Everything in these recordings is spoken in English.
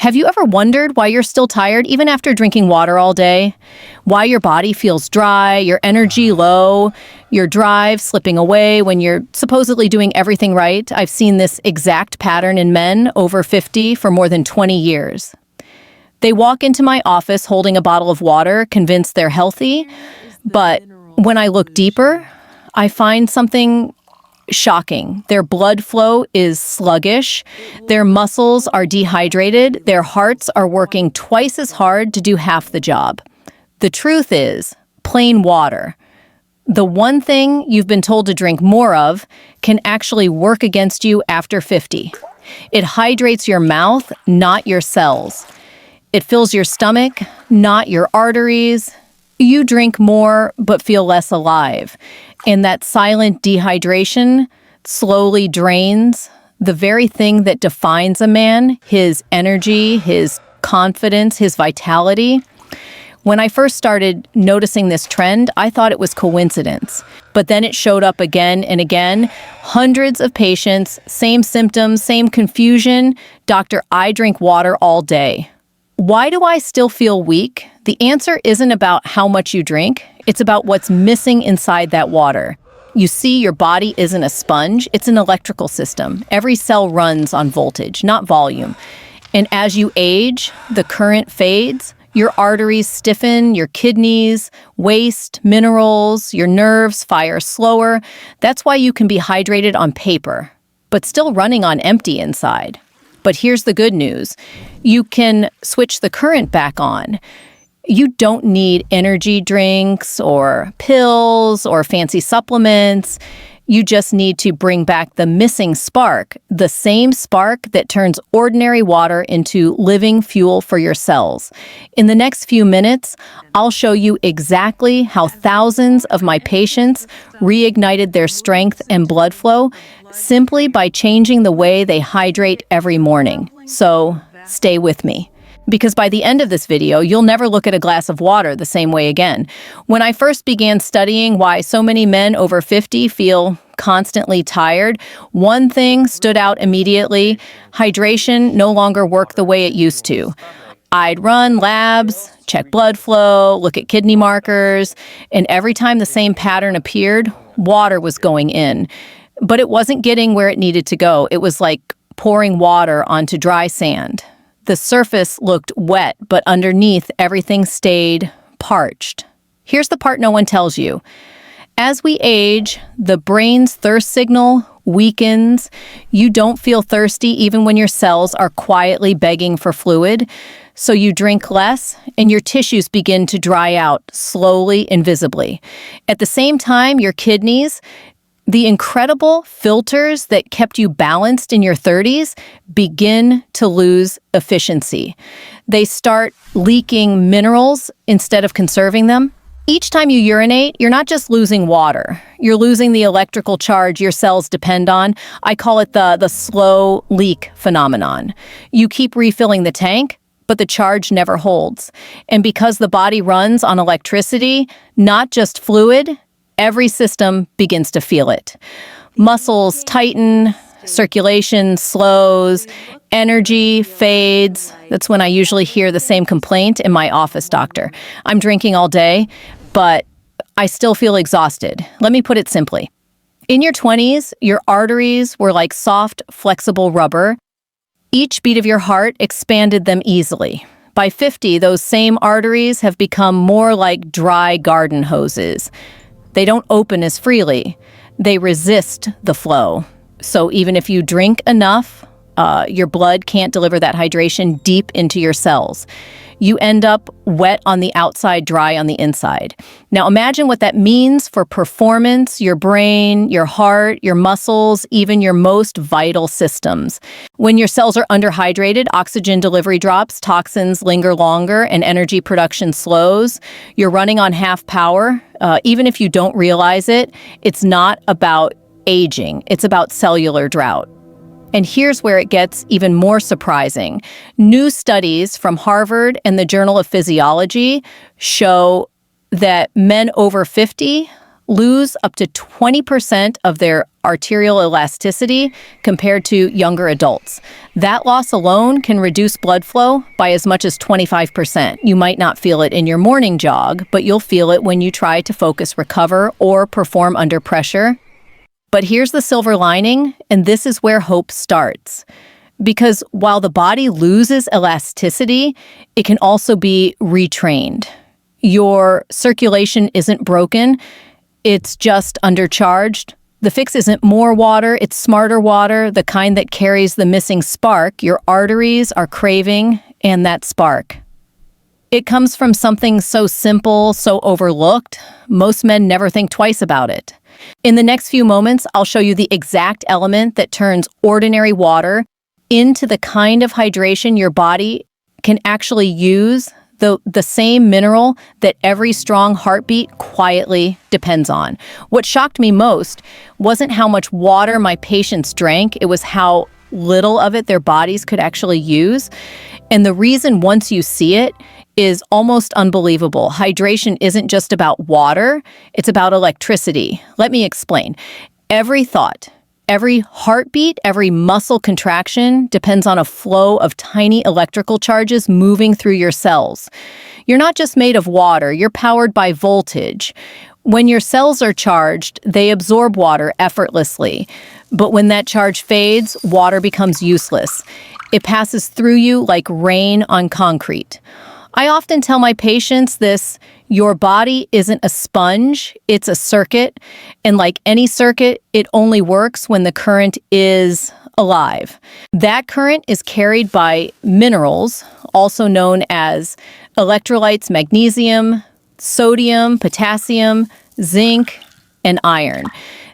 Have you ever wondered why you're still tired even after drinking water all day? Why your body feels dry, your energy low, your drive slipping away when you're supposedly doing everything right? I've seen this exact pattern in men over 50 for more than 20 years. They walk into my office holding a bottle of water, convinced they're healthy, but when I look deeper, I find something shocking. Their blood flow is sluggish, their muscles are dehydrated, their hearts are working twice as hard to do half the job. The truth is, plain water, the one thing you've been told to drink more of, can actually work against you after 50. It hydrates your mouth, not your cells. It fills your stomach, not your arteries. You drink more, but feel less alive. And that silent dehydration slowly drains the very thing that defines a man, his energy, his confidence, his vitality. When I first started noticing this trend, I thought it was coincidence. But then it showed up again and again. Hundreds of patients, same symptoms, same confusion. Doctor, I drink water all day. Why do I still feel weak? The answer isn't about how much you drink. It's about what's missing inside that water. You see, your body isn't a sponge. It's an electrical system. Every cell runs on voltage, not volume. And as you age, the current fades. Your arteries stiffen, your kidneys waste minerals, your nerves fire slower. That's why you can be hydrated on paper, but still running on empty inside. But here's the good news. You can switch the current back on. You don't need energy drinks or pills or fancy supplements. You just need to bring back the missing spark, the same spark that turns ordinary water into living fuel for your cells. In the next few minutes, I'll show you exactly how thousands of my patients reignited their strength and blood flow simply by changing the way they hydrate every morning. So stay with me. Because by the end of this video, you'll never look at a glass of water the same way again. When I first began studying why so many men over 50 feel constantly tired, one thing stood out immediately. Hydration no longer worked the way it used to. I'd run labs, check blood flow, look at kidney markers, and every time the same pattern appeared, water was going in. But it wasn't getting where it needed to go. It was like pouring water onto dry sand. The surface looked wet, but underneath, everything stayed parched. Here's the part no one tells you. As we age, the brain's thirst signal weakens. You don't feel thirsty even when your cells are quietly begging for fluid. So you drink less, and your tissues begin to dry out slowly and visibly. At the same time, your kidneys, the incredible filters that kept you balanced in your 30s, begin to lose efficiency. They start leaking minerals instead of conserving them. Each time you urinate, you're not just losing water. You're losing the electrical charge your cells depend on. I call it the slow leak phenomenon. You keep refilling the tank, but the charge never holds. And because the body runs on electricity, not just fluid, every system begins to feel it. Muscles tighten, circulation slows, energy fades. That's when I usually hear the same complaint in my office, doctor. I'm drinking all day, but I still feel exhausted. Let me put it simply. In your 20s, your arteries were like soft, flexible rubber. Each beat of your heart expanded them easily. By 50, those same arteries have become more like dry garden hoses. They don't open as freely. They resist the flow. So even if you drink enough, your blood can't deliver that hydration deep into your cells. You end up wet on the outside, dry on the inside. Now imagine what that means for performance, your brain, your heart, your muscles, even your most vital systems. When your cells are underhydrated, oxygen delivery drops, toxins linger longer, and energy production slows. You're running on half power. Even if you don't realize it, it's not about aging. It's about cellular drought. And here's where it gets even more surprising. New studies from Harvard and the Journal of Physiology show that men over 50 lose up to 20% of their arterial elasticity compared to younger adults. That loss alone can reduce blood flow by as much as 25%. You might not feel it in your morning jog, but you'll feel it when you try to focus, recover, or perform under pressure. But here's the silver lining, and this is where hope starts. Because while the body loses elasticity, it can also be retrained. Your circulation isn't broken, it's just undercharged. The fix isn't more water, it's smarter water, the kind that carries the missing spark your arteries are craving, and that spark. It comes from something so simple, so overlooked, most men never think twice about it. In the next few moments, I'll show you the exact element that turns ordinary water into the kind of hydration your body can actually use, the same mineral that every strong heartbeat quietly depends on. What shocked me most wasn't how much water my patients drank, it was how little of it their bodies could actually use. And the reason, once you see it, is almost unbelievable. Hydration isn't just about water, it's about electricity. Let me explain. Every thought, every heartbeat, every muscle contraction depends on a flow of tiny electrical charges moving through your cells. You're not just made of water, you're powered by voltage. When your cells are charged, they absorb water effortlessly. But when that charge fades, water becomes useless. It passes through you like rain on concrete. I often tell my patients this: your body isn't a sponge, it's a circuit. And like any circuit, it only works when the current is alive. That current is carried by minerals, also known as electrolytes, magnesium, sodium, potassium, zinc, and iron.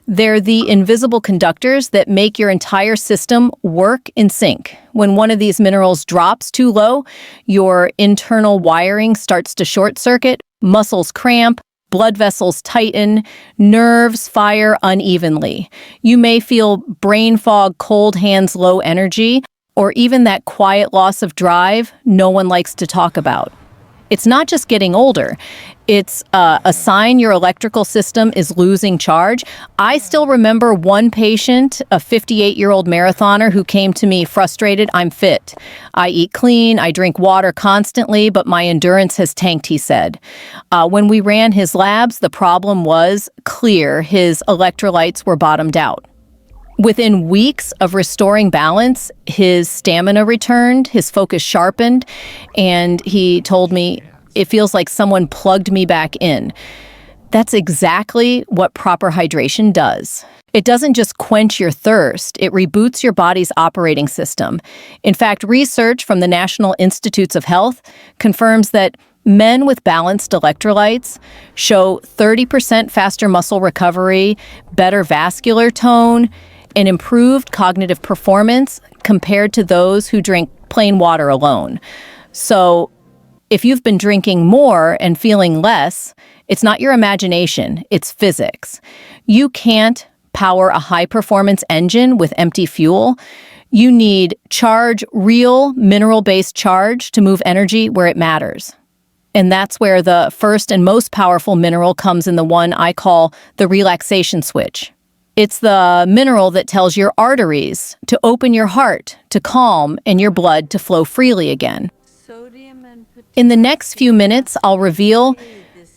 They're the invisible conductors that make your entire system work in sync. When one of these minerals drops too low, your internal wiring starts to short circuit, muscles cramp, blood vessels tighten, nerves fire unevenly. You may feel brain fog, cold hands, low energy, or even that quiet loss of drive no one likes to talk about. It's not just getting older. It's a sign your electrical system is losing charge. I still remember one patient, a 58-year-old marathoner, who came to me frustrated. I'm fit. I eat clean. I drink water constantly, but my endurance has tanked, he said. When we ran his labs, the problem was clear. His electrolytes were bottomed out. Within weeks of restoring balance, his stamina returned, his focus sharpened, and he told me, "It feels like someone plugged me back in." That's exactly what proper hydration does. It doesn't just quench your thirst, it reboots your body's operating system. In fact, research from the National Institutes of Health confirms that men with balanced electrolytes show 30% faster muscle recovery, better vascular tone, and improved cognitive performance compared to those who drink plain water alone. So, if you've been drinking more and feeling less, it's not your imagination, it's physics. You can't power a high-performance engine with empty fuel. You need charge, real mineral-based charge to move energy where it matters. And that's where the first and most powerful mineral comes in, the one I call the relaxation switch. It's the mineral that tells your arteries to open your heart, to calm, and your blood to flow freely again. In the next few minutes, I'll reveal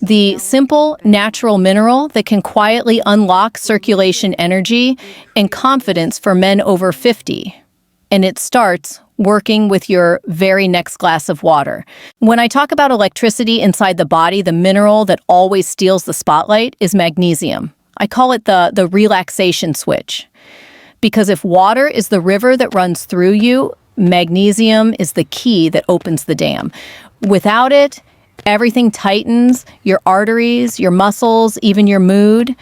the simple, natural mineral that can quietly unlock circulation energy and confidence for men over 50. And it starts working with your very next glass of water. When I talk about electricity inside the body, the mineral that always steals the spotlight is magnesium. I call it the relaxation switch. Because if water is the river that runs through you, magnesium is the key that opens the dam. Without it, everything tightens, your arteries, your muscles, even your mood.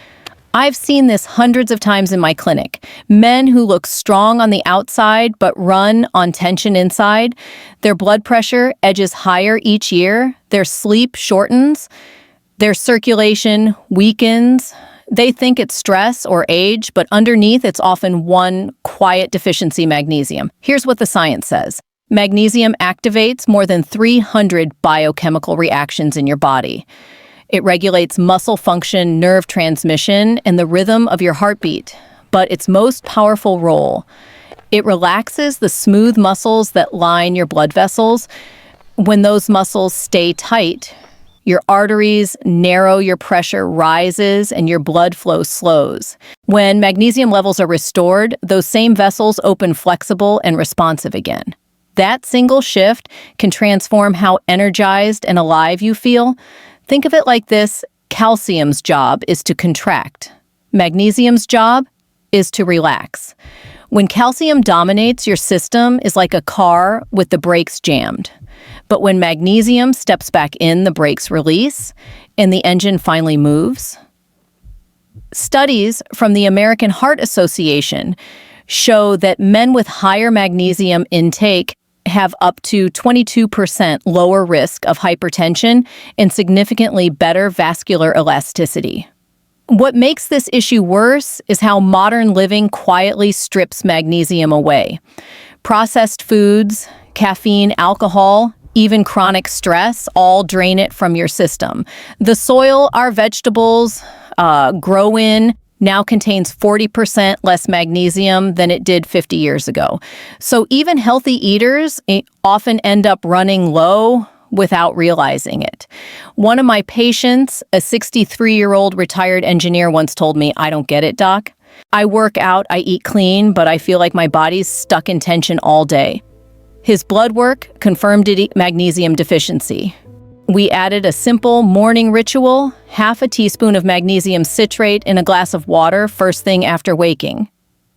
I've seen this hundreds of times in my clinic. Men who look strong on the outside but run on tension inside. Their blood pressure edges higher each year. Their sleep shortens. Their circulation weakens. They think it's stress or age, but underneath it's often one quiet deficiency: magnesium. Here's what the science says. Magnesium activates more than 300 biochemical reactions in your body. It regulates muscle function, nerve transmission, and the rhythm of your heartbeat. But its most powerful role, it relaxes the smooth muscles that line your blood vessels. When those muscles stay tight, your arteries narrow, your pressure rises, and your blood flow slows. When magnesium levels are restored, those same vessels open flexible and responsive again. That single shift can transform how energized and alive you feel. Think of it like this: calcium's job is to contract. Magnesium's job is to relax. When calcium dominates, your system is like a car with the brakes jammed. But when magnesium steps back in, the brakes release, and the engine finally moves. Studies from the American Heart Association show that men with higher magnesium intake have up to 22% lower risk of hypertension and significantly better vascular elasticity. What makes this issue worse is how modern living quietly strips magnesium away. Processed foods, caffeine, alcohol, even chronic stress all drain it from your system. The soil our vegetables grow in now contains 40% less magnesium than it did 50 years ago. So even healthy eaters often end up running low without realizing it. One of my patients, a 63-year-old retired engineer, once told me, "I don't get it, doc. I work out, I eat clean, but I feel like my body's stuck in tension all day." His blood work confirmed magnesium deficiency. We added a simple morning ritual, half a teaspoon of magnesium citrate in a glass of water first thing after waking.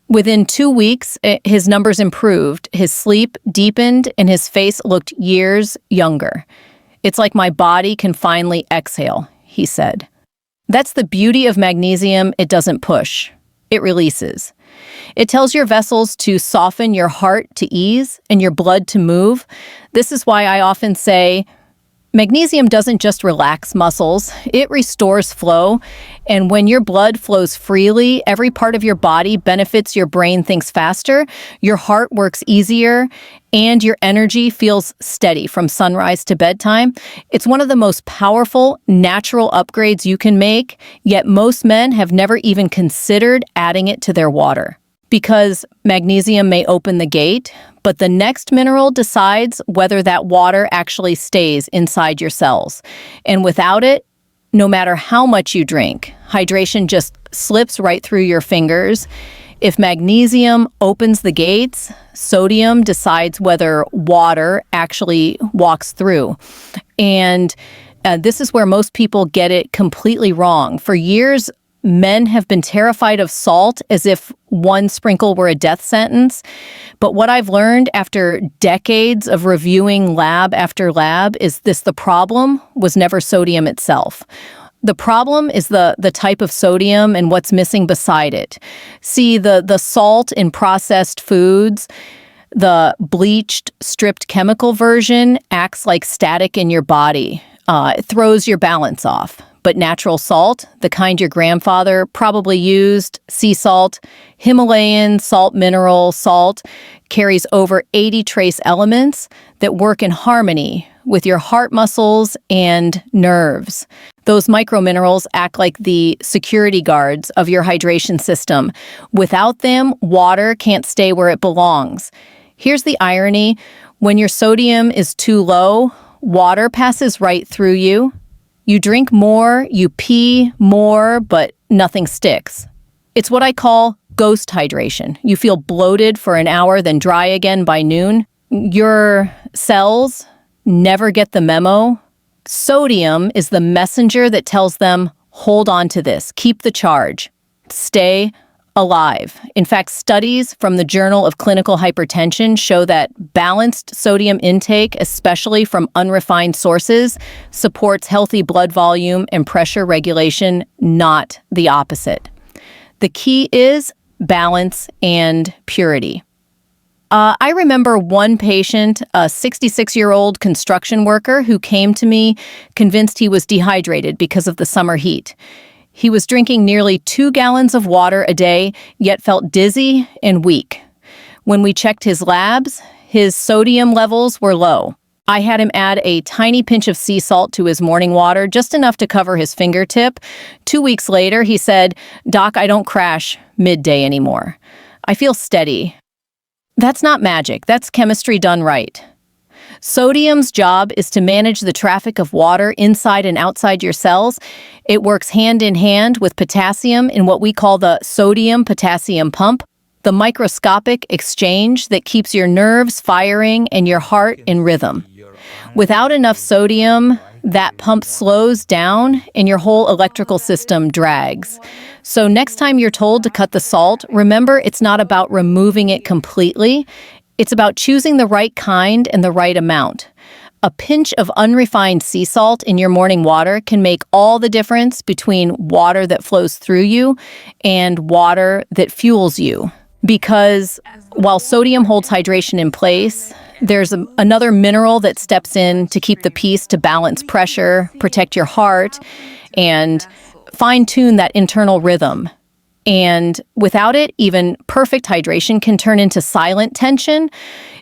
Within 2 weeks, his numbers improved, his sleep deepened, and his face looked years younger. "It's like my body can finally exhale," he said. That's the beauty of magnesium. It doesn't push. It releases. It tells your vessels to soften, your heart to ease, and your blood to move. This is why I often say, magnesium doesn't just relax muscles, it restores flow. And when your blood flows freely, every part of your body benefits. Your brain thinks faster, your heart works easier, and your energy feels steady from sunrise to bedtime. It's one of the most powerful natural upgrades you can make, yet most men have never even considered adding it to their water. Because magnesium may open the gate, but the next mineral decides whether that water actually stays inside your cells. And without it, no matter how much you drink, hydration just slips right through your fingers. If magnesium opens the gates, sodium decides whether water actually walks through. And this is where most people get it completely wrong. For years, men have been terrified of salt as if one sprinkle were a death sentence. But what I've learned after decades of reviewing lab after lab is this: the problem was never sodium itself. The problem is the type of sodium and what's missing beside it. See, the salt in processed foods, the bleached, stripped chemical version acts like static in your body. It throws your balance off. But natural salt, the kind your grandfather probably used, sea salt, Himalayan salt mineral salt, carries over 80 trace elements that work in harmony with your heart muscles and nerves. Those microminerals act like the security guards of your hydration system. Without them, water can't stay where it belongs. Here's the irony: when your sodium is too low, water passes right through you. You drink more, you pee more, but nothing sticks. It's what I call ghost hydration. You feel bloated for an hour, then dry again by noon. Your cells never get the memo. Sodium is the messenger that tells them, hold on to this, keep the charge, stay alive. In fact, studies from the Journal of Clinical Hypertension show that balanced sodium intake, especially from unrefined sources, supports healthy blood volume and pressure regulation, not the opposite. The key is balance and purity. I remember one patient, a 66-year-old construction worker, who came to me convinced he was dehydrated because of the summer heat. He was drinking nearly 2 gallons of water a day, yet felt dizzy and weak. When we checked his labs, his sodium levels were low. I had him add a tiny pinch of sea salt to his morning water, just enough to cover his fingertip. 2 weeks later, he said, "Doc, I don't crash midday anymore. I feel steady." That's not magic. That's chemistry done right. Sodium's job is to manage the traffic of water inside and outside your cells. It works hand in hand with potassium in what we call the sodium-potassium pump, the microscopic exchange that keeps your nerves firing and your heart in rhythm. Without enough sodium, that pump slows down and your whole electrical system drags. So next time you're told to cut the salt, remember it's not about removing it completely. It's about choosing the right kind and the right amount. A pinch of unrefined sea salt in your morning water can make all the difference between water that flows through you and water that fuels you. Because while sodium holds hydration in place, there's another mineral that steps in to keep the peace, to balance pressure, protect your heart, and fine-tune that internal rhythm. And without it, even perfect hydration can turn into silent tension.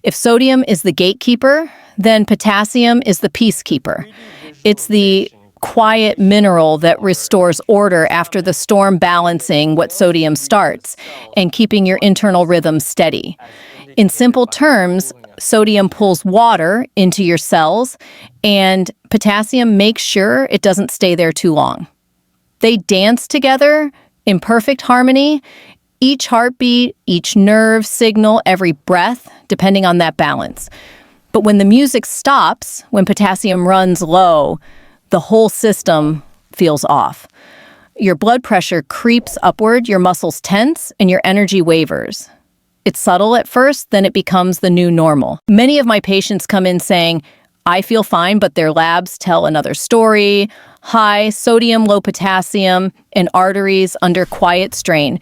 If sodium is the gatekeeper, then potassium is the peacekeeper. It's the quiet mineral that restores order after the storm, balancing what sodium starts and keeping your internal rhythm steady. In simple terms, sodium pulls water into your cells, and potassium makes sure it doesn't stay there too long. They dance together in perfect harmony, each heartbeat, each nerve signal, every breath, depending on that balance. But when the music stops, when potassium runs low, the whole system feels off. Your blood pressure creeps upward, your muscles tense, and your energy wavers. It's subtle at first, then it becomes the new normal. Many of my patients come in saying, "I feel fine," but their labs tell another story. High sodium, low potassium, and arteries under quiet strain.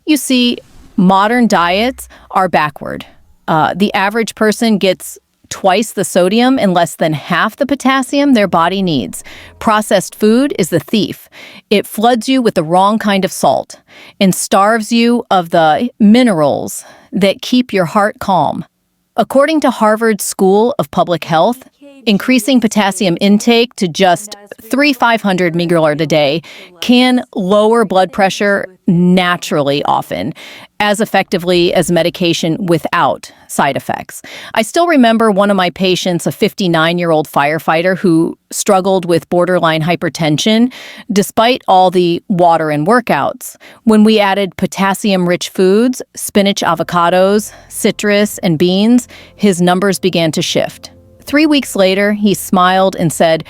You see, modern diets are backward. The average person gets twice the sodium and less than half the potassium their body needs. Processed food is the thief. It floods you with the wrong kind of salt and starves you of the minerals that keep your heart calm. According to Harvard School of Public Health, increasing potassium intake to just 3,500 microlard a day can lower blood pressure naturally, often, as effectively as medication without side effects. I still remember one of my patients, a 59-year-old firefighter who struggled with borderline hypertension despite all the water and workouts. When we added potassium-rich foods, spinach, avocados, citrus, and beans, his numbers began to shift. 3 weeks later, he smiled and said,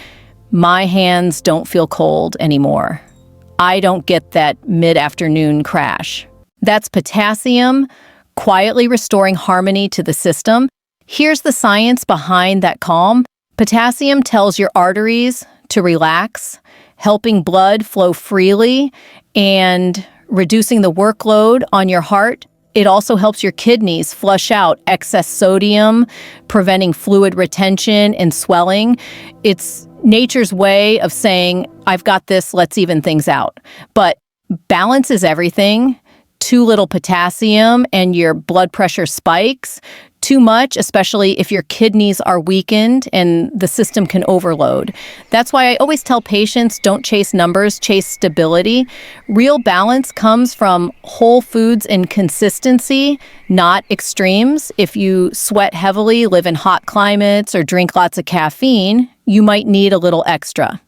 "My hands don't feel cold anymore. I don't get that mid-afternoon crash." That's potassium quietly restoring harmony to the system. Here's the science behind that calm. Potassium tells your arteries to relax, helping blood flow freely and reducing the workload on your heart. It also helps your kidneys flush out excess sodium, preventing fluid retention and swelling. It's nature's way of saying, "I've got this, let's even things out." But balance is everything. Too little potassium and your blood pressure spikes. Too much, especially if your kidneys are weakened and the system can overload. That's why I always tell patients, don't chase numbers, chase stability. Real balance comes from whole foods and consistency, not extremes. If you sweat heavily, live in hot climates, or drink lots of caffeine, you might need a little extra.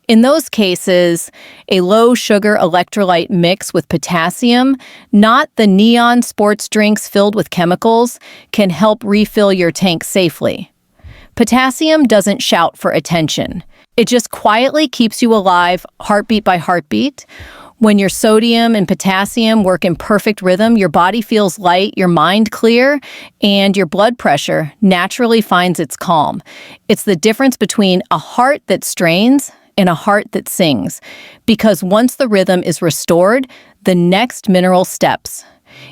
In those cases, a low-sugar electrolyte mix with potassium, not the neon sports drinks filled with chemicals, can help refill your tank safely. Potassium doesn't shout for attention. It just quietly keeps you alive, heartbeat by heartbeat. When your sodium and potassium work in perfect rhythm, your body feels light, your mind clear, and your blood pressure naturally finds its calm. It's the difference between a heart that strains and a heart that sings, because once the rhythm is restored, the next mineral steps.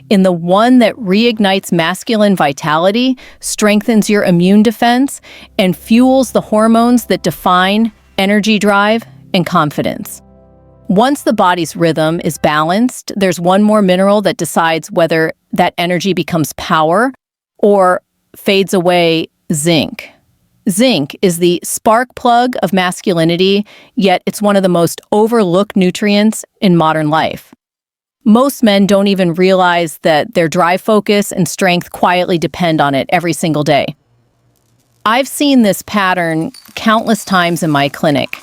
In the one that reignites masculine vitality, strengthens your immune defense, and fuels the hormones that define energy, drive, and confidence. Once the body's rhythm is balanced, there's one more mineral that decides whether that energy becomes power or fades away: zinc. Zinc is the spark plug of masculinity, yet it's one of the most overlooked nutrients in modern life. Most men don't even realize that their drive focus and strength quietly depend on it every single day. I've seen this pattern countless times in my clinic.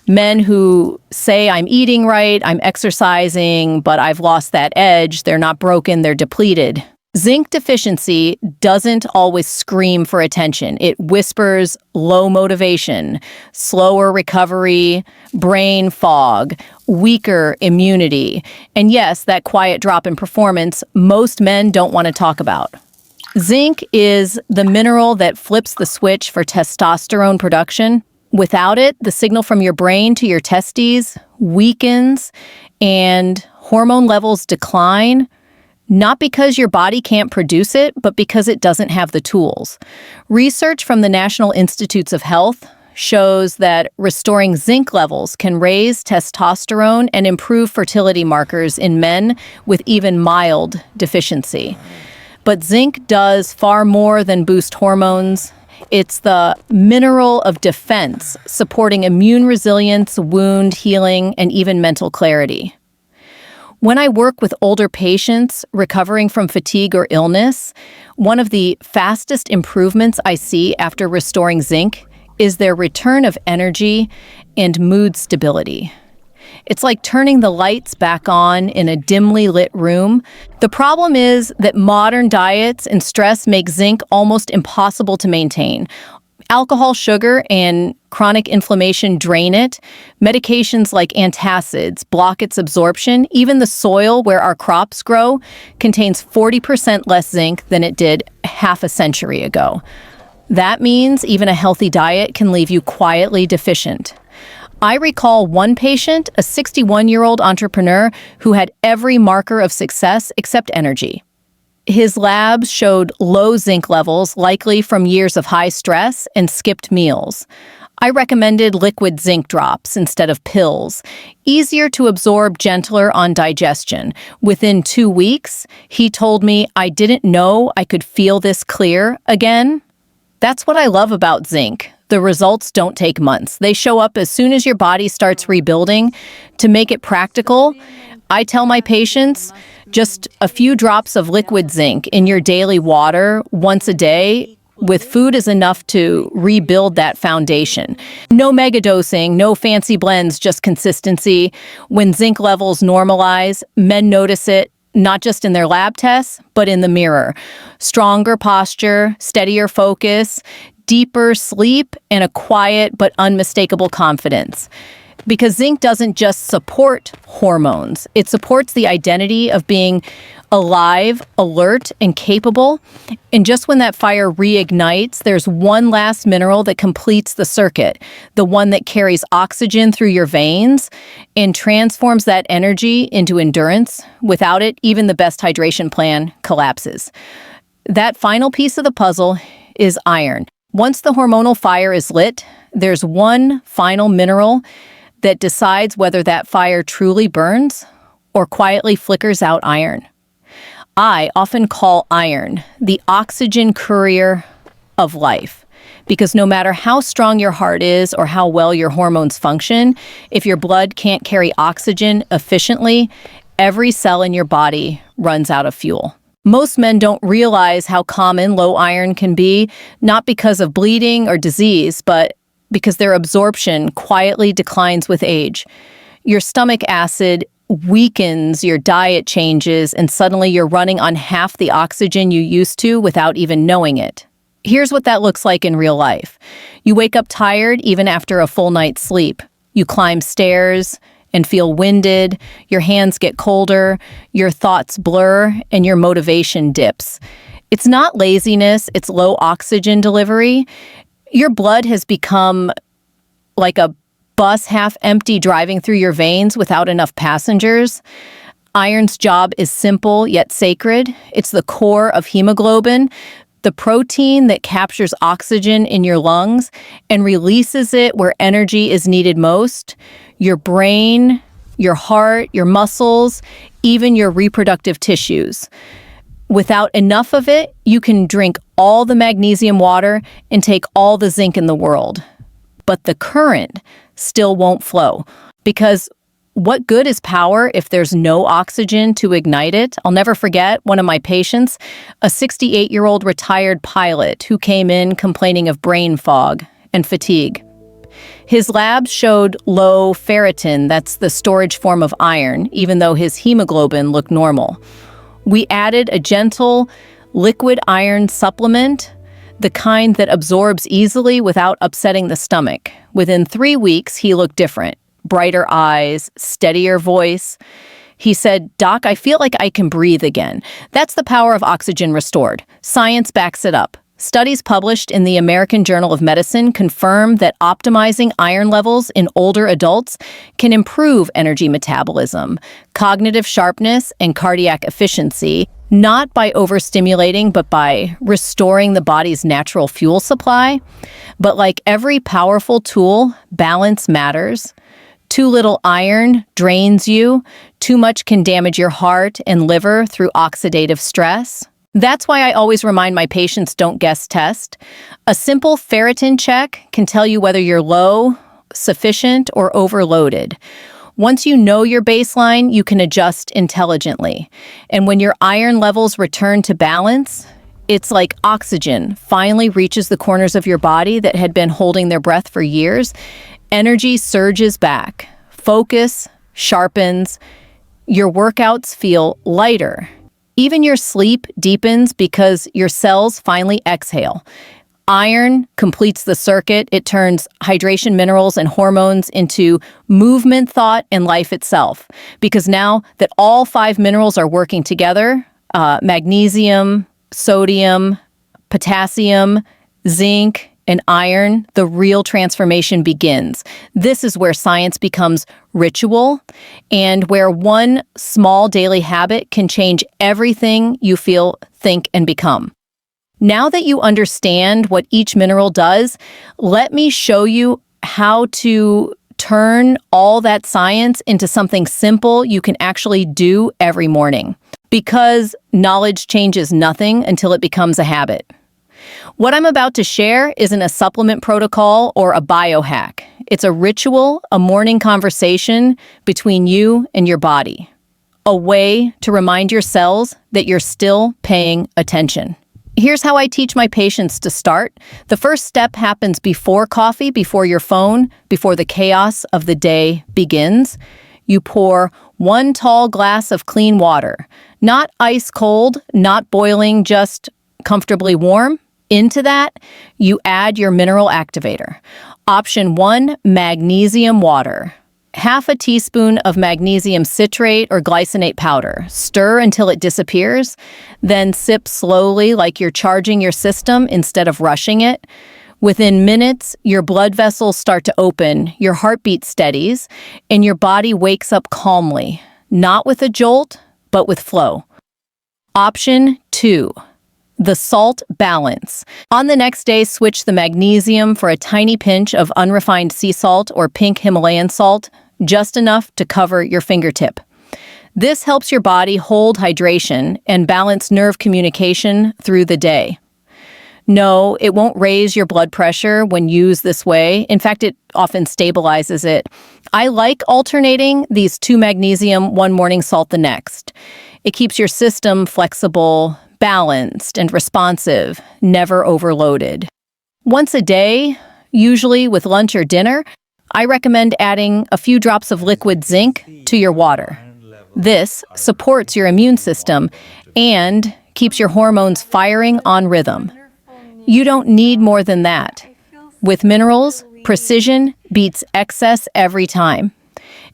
Men who say, I'm eating right, I'm exercising, but I've lost that edge, they're not broken, they're depleted. Zinc deficiency doesn't always scream for attention. It whispers low motivation, slower recovery, brain fog, weaker immunity, and yes, that quiet drop in performance most men don't want to talk about. Zinc is the mineral that flips the switch for testosterone production. Without it, the signal from your brain to your testes weakens and hormone levels decline. Not because your body can't produce it, but because it doesn't have the tools. Research from the National Institutes of Health shows that restoring zinc levels can raise testosterone and improve fertility markers in men with even mild deficiency. But zinc does far more than boost hormones. It's the mineral of defense, supporting immune resilience, wound healing, and even mental clarity. When I work with older patients recovering from fatigue or illness, one of the fastest improvements I see after restoring zinc is their return of energy and mood stability. It's like turning the lights back on in a dimly lit room. The problem is that modern diets and stress make zinc almost impossible to maintain. Alcohol, sugar, and chronic inflammation drain it. Medications like antacids block its absorption. Even the soil where our crops grow contains 40% less zinc than it did half a century ago. That means even a healthy diet can leave you quietly deficient. I recall one patient, a 61-year-old entrepreneur who had every marker of success except energy. His labs showed low zinc levels, likely from years of high stress and skipped meals. I recommended liquid zinc drops instead of pills, easier to absorb, gentler on digestion. Within 2 weeks, he told me, I didn't know I could feel this clear again. That's what I love about zinc. The results don't take months. They show up as soon as your body starts rebuilding. To make it practical, I tell my patients, just a few drops of liquid zinc in your daily water once a day with food is enough to rebuild that foundation. No megadosing, no fancy blends, just consistency. When zinc levels normalize, men notice it not just in their lab tests, but in the mirror. Stronger posture, steadier focus, deeper sleep, and a quiet but unmistakable confidence. Because zinc doesn't just support hormones, it supports the identity of being alive, alert, and capable. And just when that fire reignites, there's one last mineral that completes the circuit, the one that carries oxygen through your veins and transforms that energy into endurance. Without it, even the best hydration plan collapses. That final piece of the puzzle is iron. Once the hormonal fire is lit, there's one final mineral that decides whether that fire truly burns or quietly flickers out iron. I often call iron the oxygen courier of life, because no matter how strong your heart is or how well your hormones function, if your blood can't carry oxygen efficiently, every cell in your body runs out of fuel. Most men don't realize how common low iron can be, not because of bleeding or disease, but because their absorption quietly declines with age. Your stomach acid weakens, your diet changes, and suddenly you're running on half the oxygen you used to without even knowing it. Here's what that looks like in real life. You wake up tired even after a full night's sleep. You climb stairs and feel winded, your hands get colder, your thoughts blur, and your motivation dips. It's not laziness, it's low oxygen delivery. Your blood has become like a bus half empty driving through your veins without enough passengers. Iron's job is simple yet sacred. It's the core of hemoglobin, the protein that captures oxygen in your lungs and releases it where energy is needed most. Your brain, your heart, your muscles, even your reproductive tissues. Without enough of it, you can drink all the magnesium water and take all the zinc in the world. But the current still won't flow, because what good is power if there's no oxygen to ignite it? I'll never forget one of my patients, a 68-year-old retired pilot who came in complaining of brain fog and fatigue. His labs showed low ferritin, that's the storage form of iron, even though his hemoglobin looked normal. We added a gentle liquid iron supplement, the kind that absorbs easily without upsetting the stomach. Within 3 weeks, he looked different. Brighter eyes, steadier voice. He said, "Doc, I feel like I can breathe again." That's the power of oxygen restored. Science backs it up. Studies published in the American Journal of Medicine confirm that optimizing iron levels in older adults can improve energy metabolism, cognitive sharpness, and cardiac efficiency, not by overstimulating, but by restoring the body's natural fuel supply. But like every powerful tool, balance matters. Too little iron drains you. Too much can damage your heart and liver through oxidative stress. That's why I always remind my patients don't guess test. A simple ferritin check can tell you whether you're low, sufficient, or overloaded. Once you know your baseline, you can adjust intelligently. And when your iron levels return to balance, it's like oxygen finally reaches the corners of your body that had been holding their breath for years. Energy surges back. Focus sharpens. Your workouts feel lighter. Even your sleep deepens because your cells finally exhale. Iron completes the circuit. It turns hydration minerals and hormones into movement, thought, and life itself. Because now that all 5 minerals are working together, magnesium, sodium, potassium, zinc, and iron, the real transformation begins. This is where science becomes ritual and where one small daily habit can change everything you feel, think, and become. Now that you understand what each mineral does, let me show you how to turn all that science into something simple you can actually do every morning. Because knowledge changes nothing until it becomes a habit. What I'm about to share isn't a supplement protocol or a biohack. It's a ritual, a morning conversation between you and your body. A way to remind your cells that you're still paying attention. Here's how I teach my patients to start. The first step happens before coffee, before your phone, before the chaos of the day begins. You pour 1 tall glass of clean water, not ice cold, not boiling, just comfortably warm. Into that, you add your mineral activator. Option 1, magnesium water. Half a teaspoon of magnesium citrate or glycinate powder. Stir until it disappears, then sip slowly like you're charging your system instead of rushing it. Within minutes, your blood vessels start to open, your heartbeat steadies, and your body wakes up calmly, not with a jolt, but with flow. Option 2. The salt balance. On the next day, switch the magnesium for a tiny pinch of unrefined sea salt or pink Himalayan salt, just enough to cover your fingertip. This helps your body hold hydration and balance nerve communication through the day. No, it won't raise your blood pressure when used this way. In fact, it often stabilizes it. I like alternating these 2 magnesium, 1 morning salt the next. It keeps your system flexible, balanced, and responsive, never overloaded. Once a day, usually with lunch or dinner, I recommend adding a few drops of liquid zinc to your water. This supports your immune system and keeps your hormones firing on rhythm. You don't need more than that. With minerals, precision beats excess every time.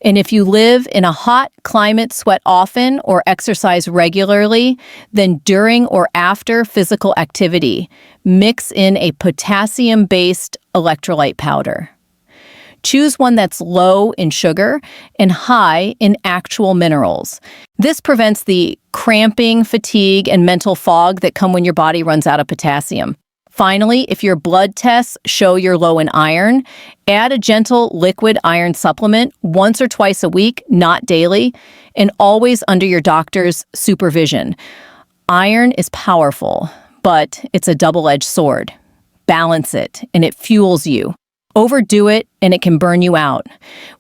And if you live in a hot climate, sweat often, or exercise regularly, then during or after physical activity, mix in a potassium-based electrolyte powder. Choose one that's low in sugar and high in actual minerals. This prevents the cramping, fatigue, and mental fog that come when your body runs out of potassium. Finally, if your blood tests show you're low in iron, add a gentle liquid iron supplement once or twice a week, not daily, and always under your doctor's supervision. Iron is powerful, but it's a double-edged sword. Balance it, and it fuels you. Overdo it, and it can burn you out.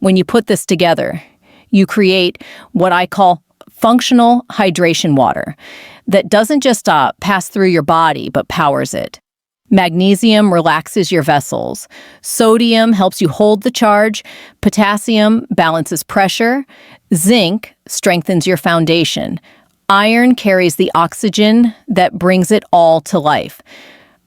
When you put this together, you create what I call functional hydration water that doesn't just pass through your body, but powers it. Magnesium relaxes your vessels. Sodium helps you hold the charge. Potassium balances pressure. Zinc strengthens your foundation. Iron carries the oxygen that brings it all to life.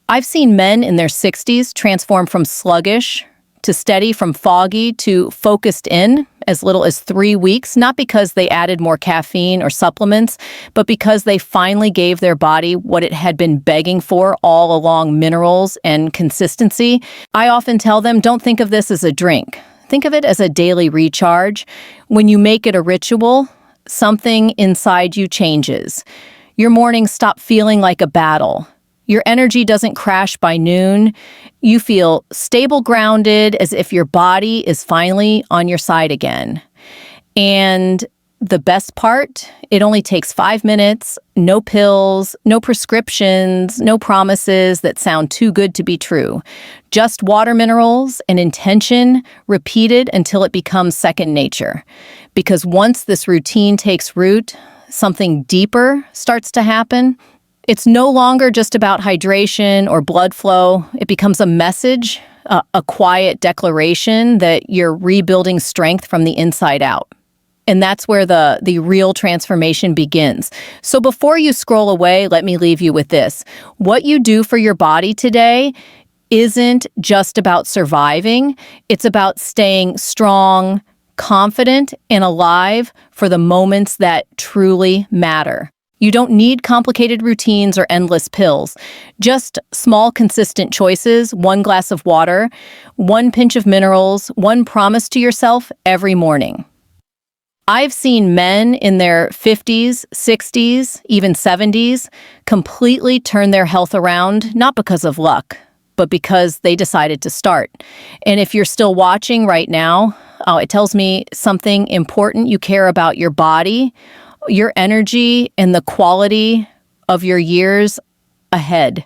I've seen men in their 60s transform from sluggish to steady, from foggy to focused in as little as 3 weeks, not because they added more caffeine or supplements, but because they finally gave their body what it had been begging for all along: minerals and consistency. I often tell them, don't think of this as a drink. Think of it as a daily recharge. When you make it a ritual, something inside you changes. Your mornings stop feeling like a battle. Your energy doesn't crash by noon. You feel stable, grounded, as if your body is finally on your side again. And the best part, it only takes 5 minutes, no pills, no prescriptions, no promises that sound too good to be true. Just water, minerals, and intention repeated until it becomes second nature. Because once this routine takes root, something deeper starts to happen. It's no longer just about hydration or blood flow. It becomes a message, a quiet declaration that you're rebuilding strength from the inside out. And that's where the real transformation begins. So before you scroll away, let me leave you with this. What you do for your body today isn't just about surviving. It's about staying strong, confident, and alive for the moments that truly matter. You don't need complicated routines or endless pills. Just small, consistent choices, 1 glass of water, 1 pinch of minerals, 1 promise to yourself every morning. I've seen men in their 50s, 60s, even 70s completely turn their health around, not because of luck, but because they decided to start. And if you're still watching right now, it tells me something important. You care about your body, your energy, and the quality of your years ahead.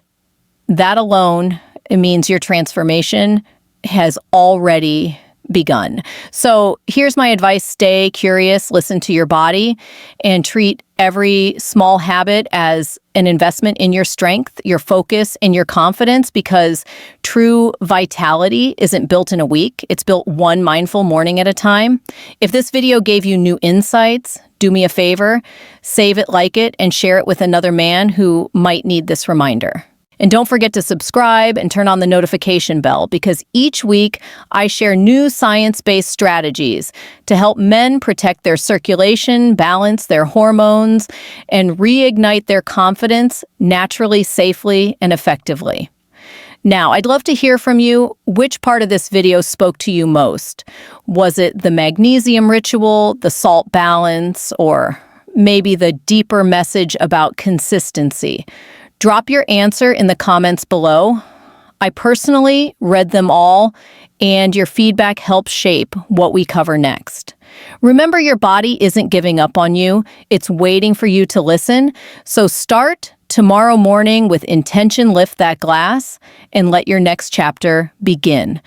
That alone, it means your transformation has already begun. So here's my advice. Stay curious, listen to your body, and treat every small habit as an investment in your strength, your focus, and your confidence, because true vitality isn't built in a week. It's built 1 mindful morning at a time. If this video gave you new insights, do me a favor, save it, like it, and share it with another man who might need this reminder. And don't forget to subscribe and turn on the notification bell, because each week I share new science-based strategies to help men protect their circulation, balance their hormones, and reignite their confidence naturally, safely, and effectively. Now, I'd love to hear from you. Which part of this video spoke to you most? Was it the magnesium ritual, the salt balance, or maybe the deeper message about consistency? Drop your answer in the comments below. I personally read them all, and your feedback helps shape what we cover next. Remember, your body isn't giving up on you. It's waiting for you to listen. So start tomorrow morning with intention. Lift that glass and let your next chapter begin.